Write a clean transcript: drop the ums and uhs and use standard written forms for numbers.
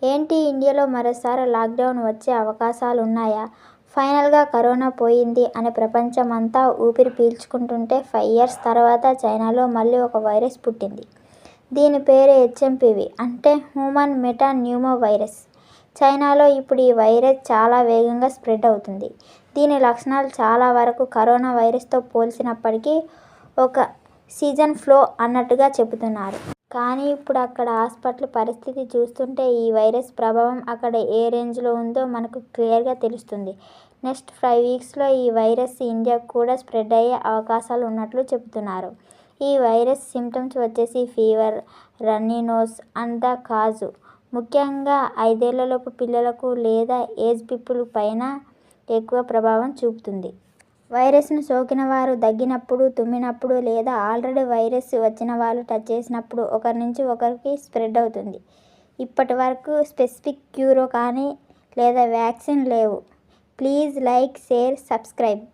ఏంటి ఇండియాలో మరోసారి లాక్డౌన్ వచ్చే అవకాశాలున్నాయా? ఫైనల్గా కరోనా పోయింది అని ప్రపంచం అంతా ఊపిరి పీల్చుకుంటుంటే 5 ఇయర్స్ తర్వాత చైనాలో మళ్లీ ఒక వైరస్ పుట్టింది. దీని పేరే హెచ్ఎంపీవీ అంటే హ్యూమన్ మెటాన్యూమో వైరస్. చైనాలో ఇప్పుడు ఈ వైరస్ చాలా వేగంగా స్ప్రెడ్ అవుతుంది. దీని లక్షణాలు చాలా వరకు కరోనా వైరస్తో పోల్చినప్పటికీ ఒక సీజన్ ఫ్లూ అన్నట్టుగా చెబుతున్నారు. కానీ ఇప్పుడు అక్కడ హాస్పిటల్ పరిస్థితి చూస్తుంటే ఈ వైరస్ ప్రభావం అక్కడ ఏ రేంజ్లో ఉందో మనకు క్లియర్గా తెలుస్తుంది. నెక్స్ట్ 5 వీక్స్లో ఈ వైరస్ ఇండియాకు కూడా స్ప్రెడ్ అయ్యే అవకాశాలు ఉన్నట్లు చెబుతున్నారు. ఈ వైరస్ సిమ్టమ్స్ వచ్చేసి fever, runny nose and the కాజు. ముఖ్యంగా 5 ఏళ్లలోపు పిల్లలకు లేదా ఏజ్ పీపుల్ పైన ఎక్కువ ప్రభావం చూపుతుంది. వైరస్ను సోకిన వారు దగ్గినప్పుడు, తుమ్మినప్పుడు లేదా ఆల్రెడీ వైరస్ వచ్చిన వాళ్ళు టచ్ చేసినప్పుడు ఒకరి నుంచి ఒకరికి స్ప్రెడ్ అవుతుంది. ఇప్పటి వరకు స్పెసిఫిక్ క్యూర్ కానీ లేదా వ్యాక్సిన్ లేవు. Please like, share, subscribe.